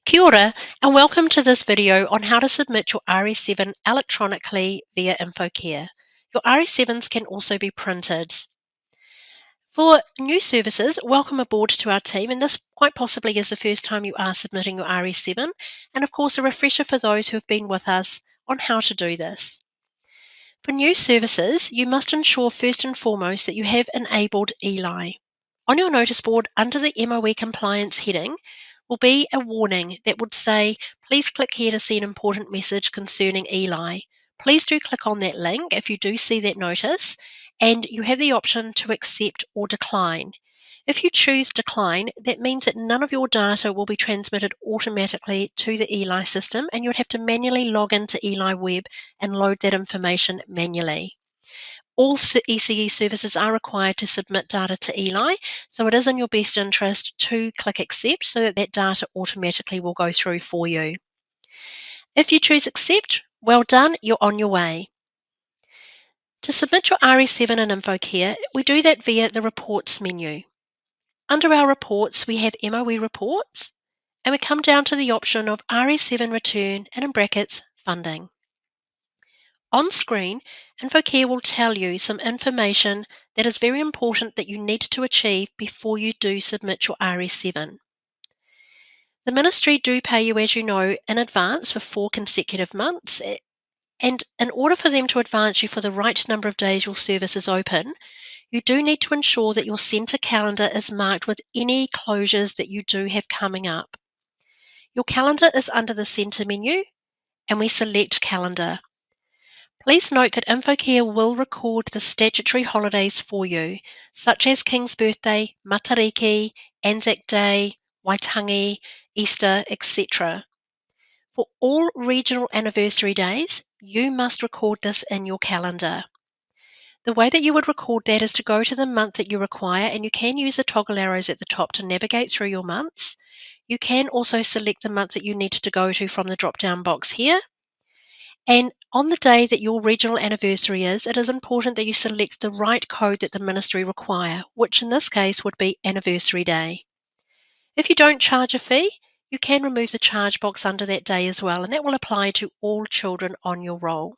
Kia ora, and welcome to this video on how to submit your RS7 electronically via InfoCare. Your RS7s can also be printed. For new services, welcome aboard to our team, and this quite possibly is the first time you are submitting your RS7, and of course a refresher for those who have been with us on how to do this. For new services, you must ensure first and foremost that you have enabled ELI. On your notice board under the MOE compliance heading will be a warning that would say, please click here to see an important message concerning ELI. Please do click on that link if you do see that notice, and you have the option to accept or decline. If you choose decline, that means that none of your data will be transmitted automatically to the ELI system, and you would have to manually log into ELI Web and load that information manually. All ECE services are required to submit data to ELI, so it is in your best interest to click accept so that that data automatically will go through for you. If you choose accept, well done, you're on your way. To submit your RS7 in InfoCare, we do that via the Reports menu. Under our reports, we have MOE reports, and we come down to the option of RS7 return and in brackets funding. On screen, InfoCare will tell you some information that is very important that you need to achieve before you do submit your RS7. The Ministry do pay you, as you know, in advance for 4 consecutive months, and in order for them to advance you for the right number of days your service is open, you do need to ensure that your centre calendar is marked with any closures that you do have coming up. Your calendar is under the centre menu, and we select calendar. Please note that InfoCare will record the statutory holidays for you, such as King's Birthday, Matariki, Anzac Day, Waitangi, Easter, etc. For all regional anniversary days, you must record this in your calendar. The way that you would record that is to go to the month that you require, and you can use the toggle arrows at the top to navigate through your months. You can also select the month that you need to go to from the drop-down box here. And on the day that your regional anniversary is, it is important that you select the right code that the Ministry require, which in this case would be Anniversary Day. If you don't charge a fee, you can remove the charge box under that day as well, and that will apply to all children on your roll.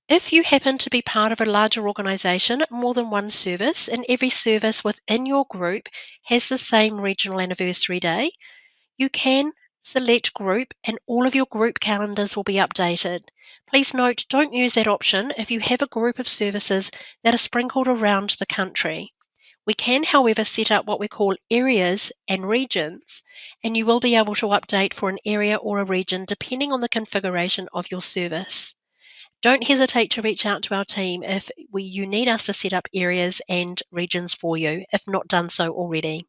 If you happen to be part of a larger organisation, more than one service, and every service within your group has the same regional anniversary day, you can select group and all of your group calendars will be updated. Please note, don't use that option if you have a group of services that are sprinkled around the country. We can, however, set up what we call areas and regions, and you will be able to update for an area or a region depending on the configuration of your service. Don't hesitate to reach out to our team if you need us to set up areas and regions for you, if not done so already.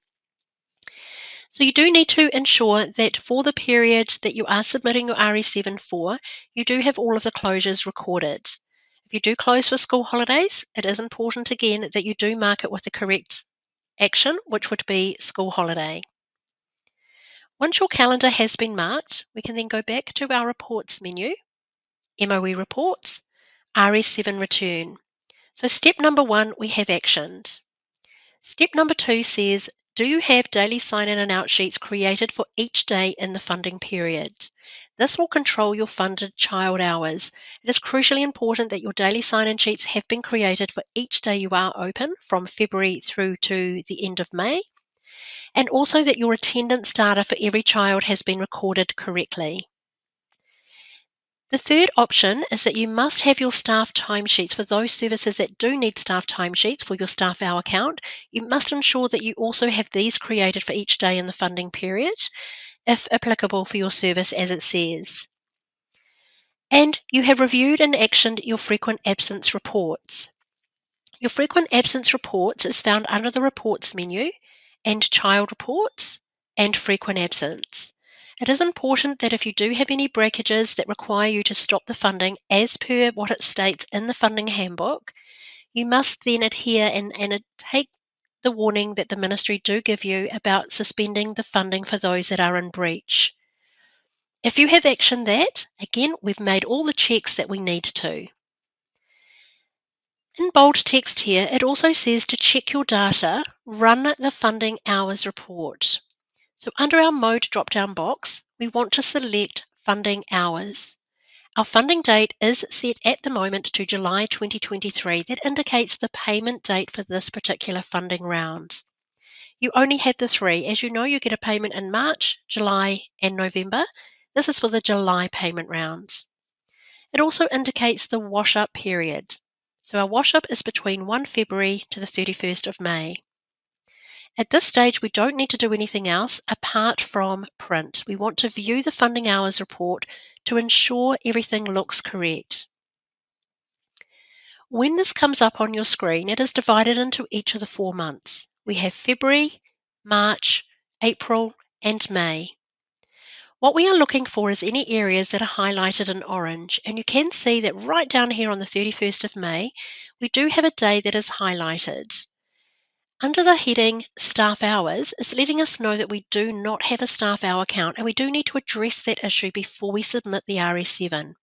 So you do need to ensure that for the period that you are submitting your RS7 for, you do have all of the closures recorded. If you do close for school holidays, it is important again that you do mark it with the correct action, which would be school holiday. Once your calendar has been marked, we can then go back to our reports menu, MOE reports, RS7 return. So step number 1, we have actioned. Step number 2 says, do you have daily sign-in and out sheets created for each day in the funding period? This will control your funded child hours. It is crucially important that your daily sign-in sheets have been created for each day you are open from February through to the end of May, and also that your attendance data for every child has been recorded correctly. The third option is that you must have your staff timesheets for those services that do need staff timesheets for your staff hour count. You must ensure that you also have these created for each day in the funding period, if applicable for your service as it says. And you have reviewed and actioned your frequent absence reports. Your frequent absence reports is found under the reports menu and child reports and frequent absence. It is important that if you do have any breakages that require you to stop the funding as per what it states in the funding handbook, you must then adhere and take the warning that the Ministry do give you about suspending the funding for those that are in breach. If you have actioned that, again, we've made all the checks that we need to. In bold text here, it also says to check your data, run the funding hours report. So under our Mode drop-down box, we want to select Funding Hours. Our funding date is set at the moment to July 2023. That indicates the payment date for this particular funding round. You only have the three. As you know, you get a payment in March, July, and November. This is for the July payment round. It also indicates the wash-up period. So our wash-up is between 1 February to the 31st of May. At this stage, we don't need to do anything else apart from print. We want to view the funding hours report to ensure everything looks correct. When this comes up on your screen, it is divided into each of the 4 months. We have February, March, April, and May. What we are looking for is any areas that are highlighted in orange, and you can see that right down here on the 31st of May, we do have a day that is highlighted. Under the heading Staff Hours, it's letting us know that we do not have a staff hour count, and we do need to address that issue before we submit the RS7.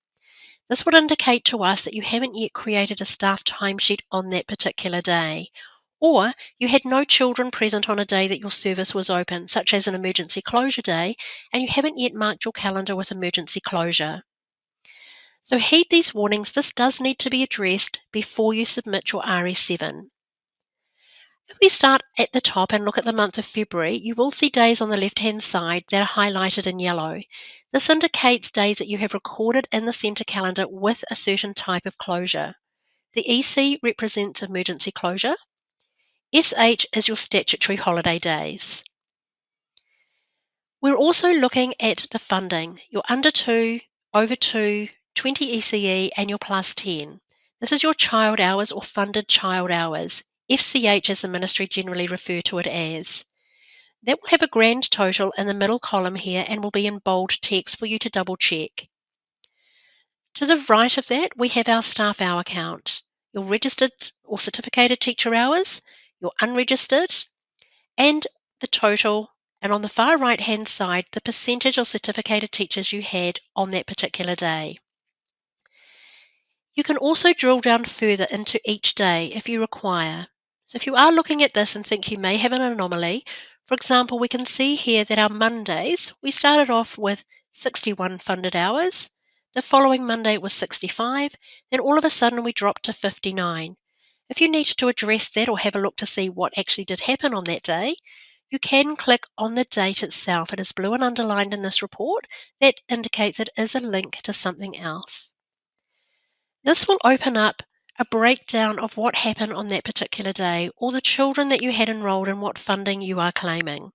This would indicate to us that you haven't yet created a staff timesheet on that particular day, or you had no children present on a day that your service was open, such as an emergency closure day, and you haven't yet marked your calendar with emergency closure. So heed these warnings. This does need to be addressed before you submit your RS7. If we start at the top and look at the month of February, you will see days on the left-hand side that are highlighted in yellow. This indicates days that you have recorded in the centre calendar with a certain type of closure. The EC represents emergency closure. SH is your statutory holiday days. We're also looking at the funding, your under 2, over 2, 20 ECE and your plus 10. This is your child hours or funded child hours. FCH as the ministry generally refer to it as. That will have a grand total in the middle column here and will be in bold text for you to double check. To the right of that, we have our staff hour count, your registered or certificated teacher hours, your unregistered, and the total, and on the far right hand side, the percentage of certificated teachers you had on that particular day. You can also drill down further into each day if you require. So if you are looking at this and think you may have an anomaly, for example, we can see here that our Mondays, we started off with 61 funded hours. The following Monday was 65, then all of a sudden we dropped to 59. If you need to address that or have a look to see what actually did happen on that day, you can click on the date itself. It is blue and underlined in this report. That indicates it is a link to something else. This will open up a breakdown of what happened on that particular day, or the children that you had enrolled and what funding you are claiming.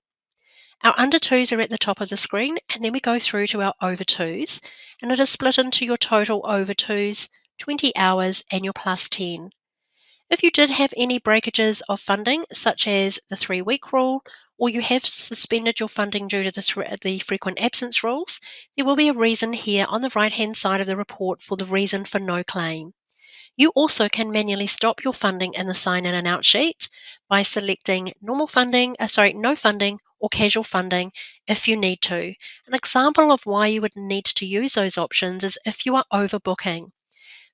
Our under 2s are at the top of the screen, and then we go through to our over 2s, and it is split into your total over 2s, 20 hours, and your plus 10. If you did have any breakages of funding, such as the 3-week rule, or you have suspended your funding due to the frequent absence rules, there will be a reason here on the right-hand side of the report for the reason for no claim. You also can manually stop your funding in the sign in and out sheet by selecting no funding or casual funding if you need to. An example of why you would need to use those options is if you are overbooking.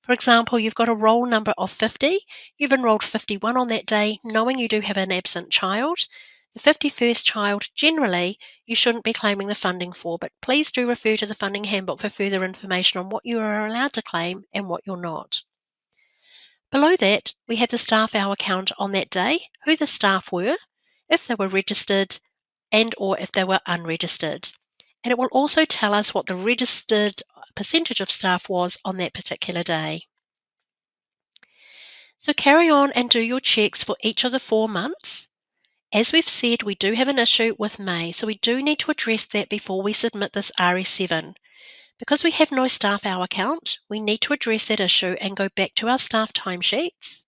For example, you've got a roll number of 50, you've enrolled 51 on that day, knowing you do have an absent child. The 51st child, generally, you shouldn't be claiming the funding for, but please do refer to the funding handbook for further information on what you are allowed to claim and what you're not. Below that, we have the staff hour count on that day, who the staff were, if they were registered, and or if they were unregistered. And it will also tell us what the registered percentage of staff was on that particular day. So carry on and do your checks for each of the 4 months. As we've said, we do have an issue with May, so we do need to address that before we submit this RS7. Because we have no staff hour count, we need to address that issue and go back to our staff timesheets.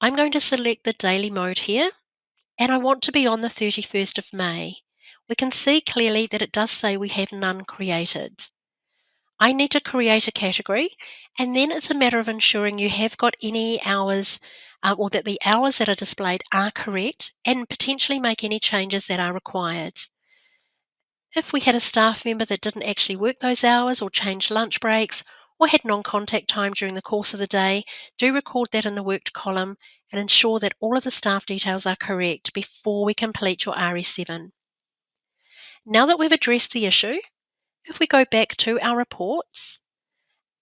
I'm going to select the daily mode here, and I want to be on the 31st of May. We can see clearly that it does say we have none created. I need to create a category, and then it's a matter of ensuring you have got any hours or that the hours that are displayed are correct, and potentially make any changes that are required. If we had a staff member that didn't actually work those hours or changed lunch breaks or had non-contact time during the course of the day, do record that in the worked column and ensure that all of the staff details are correct before we complete your RS7. Now that we've addressed the issue, if we go back to our reports,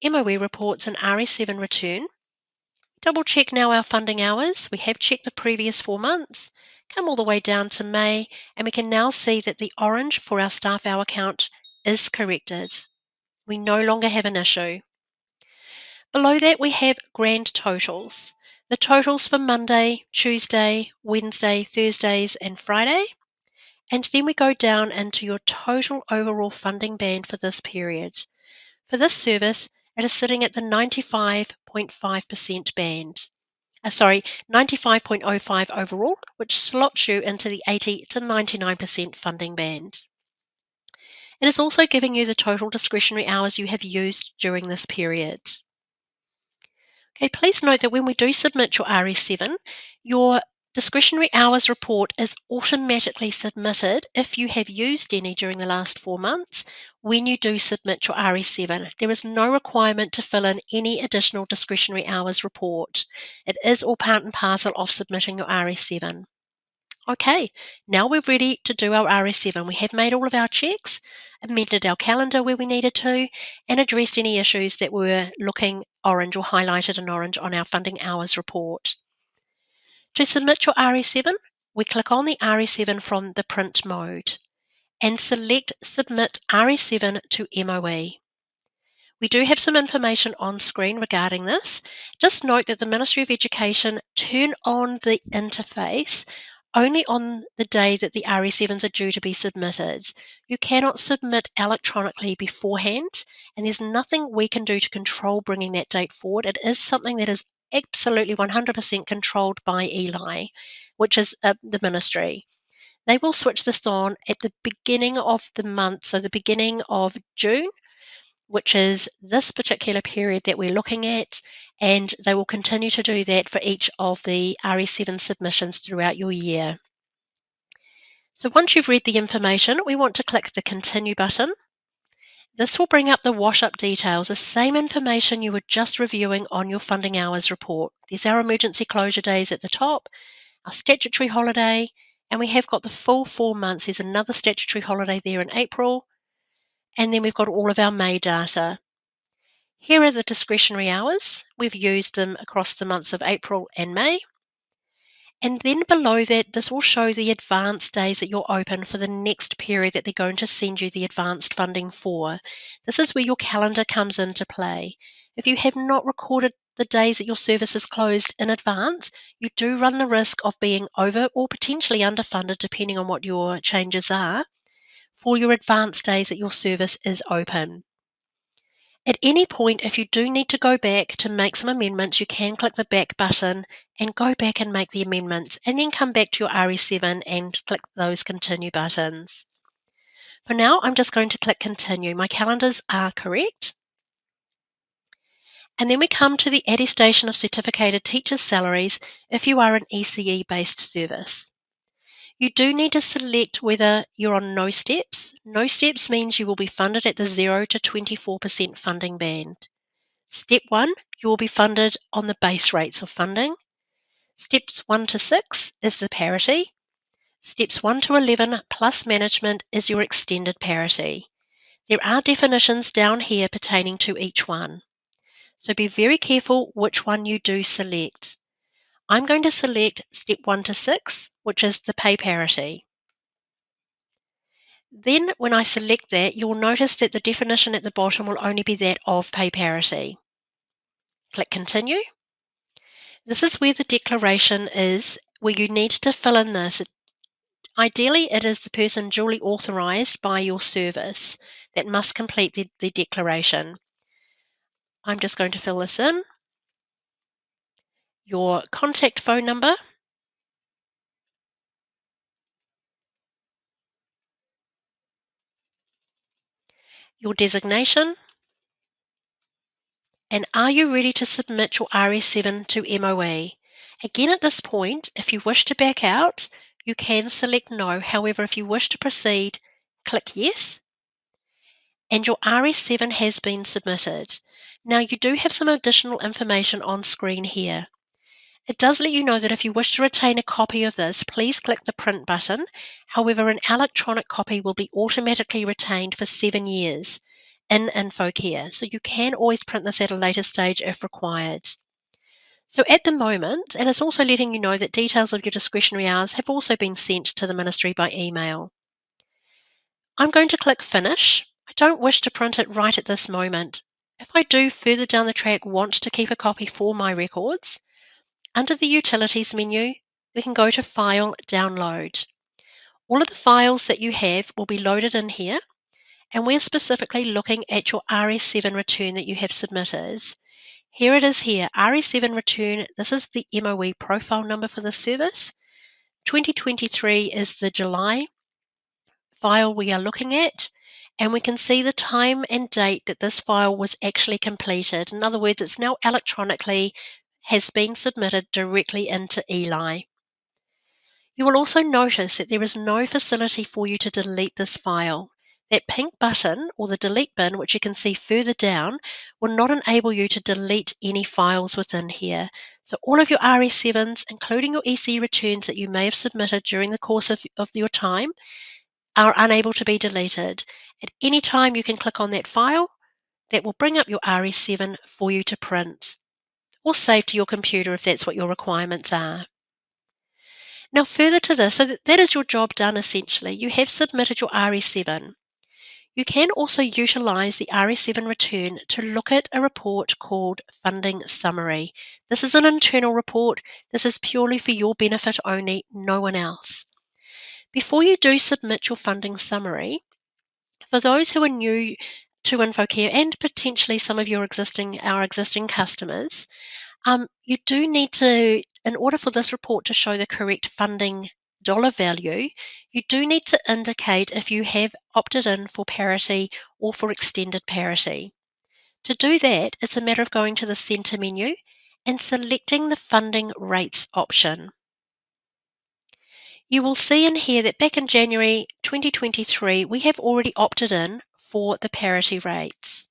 MOE reports and RS7 return, double check now our funding hours. We have checked the previous 4 months, come all the way down to May, and we can now see that the orange for our staff hour count is corrected. We no longer have an issue. Below that, we have grand totals. The totals for Monday, Tuesday, Wednesday, Thursdays, and Friday. And then we go down into your total overall funding band for this period. For this service, it is sitting at the 95.5% band. 95.05 overall, which slots you into the 80 to 99% funding band. It is also giving you the total discretionary hours you have used during this period. Okay, please note that when we do submit your RS7, your discretionary hours report is automatically submitted if you have used any during the last 4 months when you do submit your RS7. There is no requirement to fill in any additional discretionary hours report. It is all part and parcel of submitting your RS7. Okay, now we're ready to do our RS7. We have made all of our checks, amended our calendar where we needed to, and addressed any issues that were looking orange or highlighted in orange on our funding hours report. To submit your RS7, we click on the RS7 from the print mode and select Submit RS7 to MOE. We do have some information on screen regarding this. Just note that the Ministry of Education turn on the interface only on the day that the RS7s are due to be submitted. You cannot submit electronically beforehand, and there's nothing we can do to control bringing that date forward. It is something that is absolutely 100% controlled by Eli, which is the ministry. They will switch this on at the beginning of the month, so the beginning of June, which is this particular period that we're looking at, and they will continue to do that for each of the RS7 submissions throughout your year. So once you've read the information, we want to click the Continue button. This will bring up the wash-up details, the same information you were just reviewing on your funding hours report. There's our emergency closure days at the top, our statutory holiday, and we have got the full 4 months. There's another statutory holiday there in April, and then we've got all of our May data. Here are the discretionary hours. We've used them across the months of April and May. And then below that, this will show the advanced days that you're open for the next period that they're going to send you the advanced funding for. This is where your calendar comes into play. If you have not recorded the days that your service is closed in advance, you do run the risk of being over or potentially underfunded, depending on what your changes are, for your advanced days that your service is open. At any point, if you do need to go back to make some amendments, you can click the back button and go back and make the amendments, and then come back to your RS7 and click those continue buttons. For now, I'm just going to click continue. My calendars are correct. And then we come to the attestation of certificated teachers' salaries if you are an ECE-based service. You do need to select whether you're on no steps. No steps means you will be funded at the 0 to 24% funding band. Step 1, you will be funded on the base rates of funding. Steps 1 to 6 is the parity. Steps 1 to 11 plus management is your extended parity. There are definitions down here pertaining to each one. So be very careful which one you do select. I'm going to select step 1 to 6, which is the pay parity. Then when I select that, you'll notice that the definition at the bottom will only be that of pay parity. Click continue. This is where the declaration is, where you need to fill in this. Ideally, it is the person duly authorised by your service that must complete the declaration. I'm just going to fill this in. Your contact phone number, your designation, and are you ready to submit your RS7 to MOE? Again, at this point, if you wish to back out, you can select no. However, if you wish to proceed, click yes, and your RS7 has been submitted. Now, you do have some additional information on screen here. It does let you know that if you wish to retain a copy of this, please click the print button. However, an electronic copy will be automatically retained for 7 years in InfoCare, so you can always print this at a later stage if required. So at the moment, and it's also letting you know that details of your discretionary hours have also been sent to the Ministry by email. I'm going to click Finish. I don't wish to print it right at this moment. If I do further down the track want to keep a copy for my records, under the Utilities menu, we can go to File, Download. All of the files that you have will be loaded in here, and we're specifically looking at your RS7 return that you have submitted. Here it is here, RS7 return. This is the MOE profile number for the service. 2023 is the July file we are looking at, and we can see the time and date that this file was actually completed. In other words, it's now electronically has been submitted directly into Eli. You will also notice that there is no facility for you to delete this file. That pink button, or the delete bin, which you can see further down, will not enable you to delete any files within here. So all of your RS7s, including your EC returns that you may have submitted during the course of your time, are unable to be deleted. At any time you can click on that file, that will bring up your RS7 for you to print, or save to your computer if that's what your requirements are. Now further to this, so that is your job done essentially. You have submitted your RS7. You can also utilise the RS7 return to look at a report called Funding Summary. This is an internal report. This is purely for your benefit only, no one else. Before you do submit your funding summary, for those who are new to InfoCare and potentially some of our existing customers, you do need to, in order for this report to show the correct funding dollar value, you do need to indicate if you have opted in for parity or for extended parity. To do that, it's a matter of going to the Centre menu and selecting the funding rates option. You will see in here that back in January 2023, we have already opted in for the parity rates.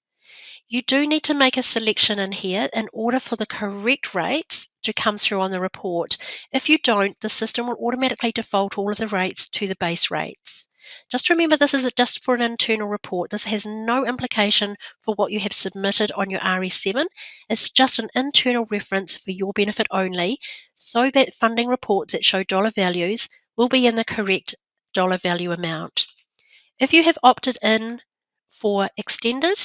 You do need to make a selection in here in order for the correct rates to come through on the report. If you don't, the system will automatically default all of the rates to the base rates. Just remember, this is just for an internal report. This has no implication for what you have submitted on your RS7. It's just an internal reference for your benefit only, so that funding reports that show dollar values will be in the correct dollar value amount. If you have opted in for extended,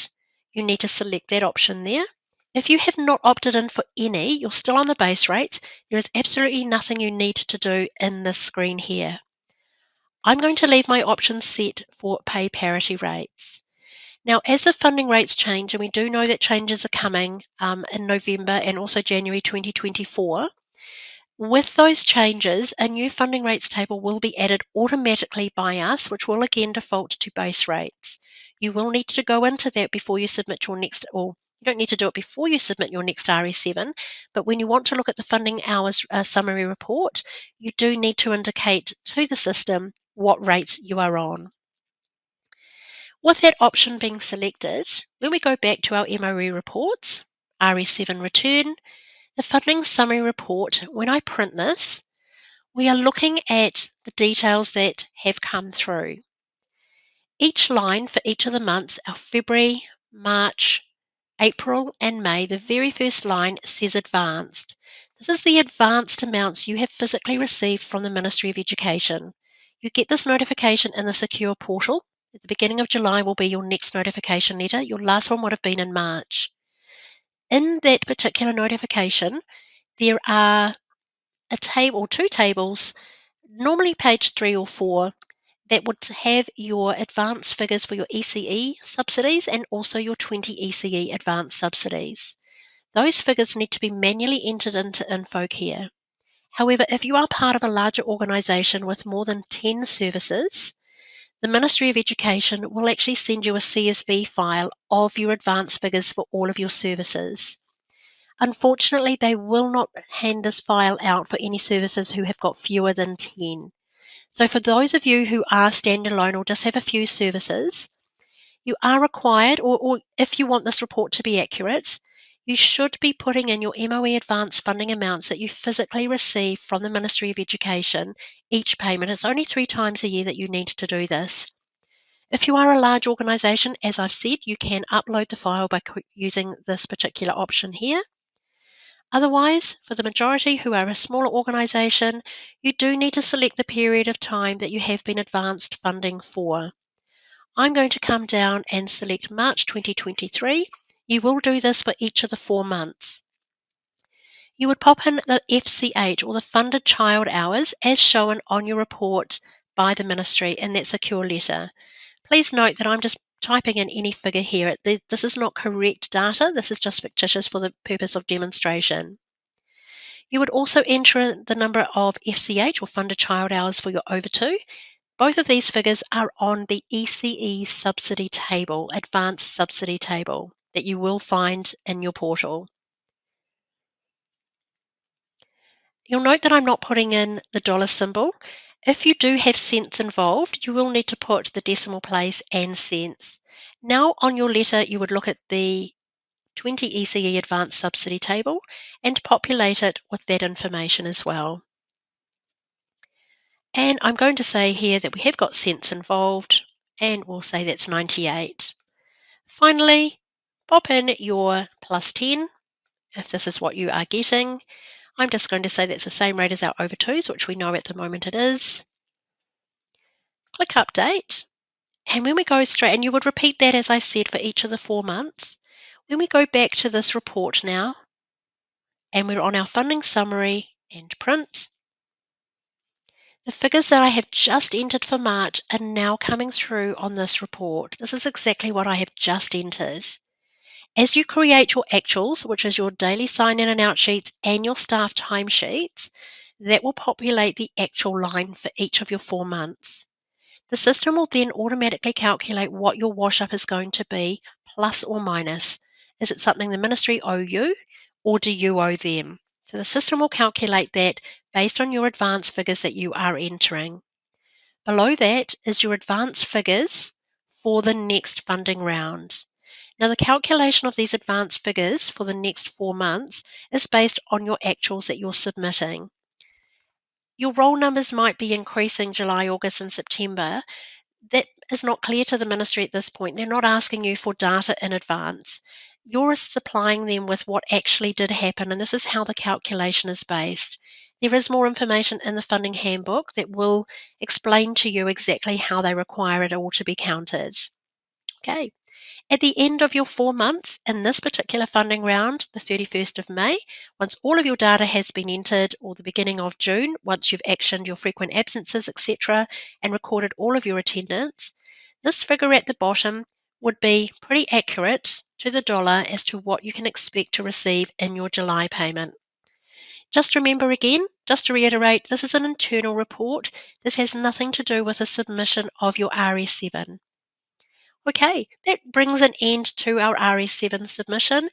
you need to select that option there. If you have not opted in for any, you're still on the base rates. There is absolutely nothing you need to do in this screen here. I'm going to leave my options set for pay parity rates. Now, as the funding rates change, and we do know that changes are coming in November and also January 2024, with those changes, a new funding rates table will be added automatically by us, which will again default to base rates. You will need to go into that before you submit your next, or you don't need to do it before you submit your next RS7, but when you want to look at the funding hours summary report, you do need to indicate to the system what rates you are on. With that option being selected, when we go back to our MOE reports, RS7 return, the funding summary report, when I print this, we are looking at the details that have come through. Each line for each of the months, our February, March, April and May, the very first line says advanced. This is the advanced amounts you have physically received from the Ministry of Education. You get this notification in the secure portal. At the beginning of July will be your next notification letter. Your last one would have been in March. In that particular notification, there are a table or two tables, normally page 3 or 4, that would have your advance figures for your ECE subsidies and also your 20 ECE advanced subsidies. Those figures need to be manually entered into InfoCare. However, if you are part of a larger organisation with more than 10 services, the Ministry of Education will actually send you a CSV file of your advance figures for all of your services. Unfortunately, they will not hand this file out for any services who have got fewer than 10. So for those of you who are standalone or just have a few services, you are required, or if you want this report to be accurate, You should be putting in your MOE advance funding amounts that you physically receive from the Ministry of Education each payment. It's only 3 times a year that you need to do this. If you are a large organisation, as I've said, you can upload the file by using this particular option here. Otherwise, for the majority who are a smaller organisation, you do need to select the period of time that you have been advanced funding for. I'm going to come down and select March 2023. You will do this for each of the 4 months. You would pop in the FCH, or the funded child hours, as shown on your report by the Ministry in that secure letter. Please note that I'm just typing in any figure here. This is not correct data. This is just fictitious for the purpose of demonstration. You would also enter the number of FCH, or funded child hours, for your over 2. Both of these figures are on the ECE subsidy table, advanced subsidy table, that you will find in your portal. You'll note that I'm not putting in the dollar symbol. If you do have cents involved, you will need to put the decimal place and cents. Now on your letter, you would look at the 20 ECE advanced subsidy table and populate it with that information as well. And I'm going to say here that we have got cents involved, and we'll say that's 98. Finally, pop in your plus 10 if this is what you are getting. I'm just going to say that's the same rate as our over 2s, which we know at the moment it is. Click Update. And when we go straight, and you would repeat that as I said for each of the 4 months. When we go back to this report now, and we're on our funding summary and print, the figures that I have just entered for March are now coming through on this report. This is exactly what I have just entered. As you create your actuals, which is your daily sign-in and out sheets and your staff timesheets, that will populate the actual line for each of your 4 months. The system will then automatically calculate what your wash-up is going to be, plus or minus. Is it something the ministry owe you, or do you owe them? So the system will calculate that based on your advance figures that you are entering. Below that is your advance figures for the next funding round. Now, the calculation of these advance figures for the next 4 months is based on your actuals that you're submitting. Your roll numbers might be increasing July, August, and September. That is not clear to the ministry at this point. They're not asking you for data in advance. You're supplying them with what actually did happen, and this is how the calculation is based. There is more information in the funding handbook that will explain to you exactly how they require it all to be counted. Okay. At the end of your 4 months in this particular funding round, the 31st of May, once all of your data has been entered, or the beginning of June, once you've actioned your frequent absences, etc., and recorded all of your attendance, this figure at the bottom would be pretty accurate to the dollar as to what you can expect to receive in your July payment. Just remember again, just to reiterate, this is an internal report. This has nothing to do with the submission of your RS7. Okay, that brings an end to our RS7 submission.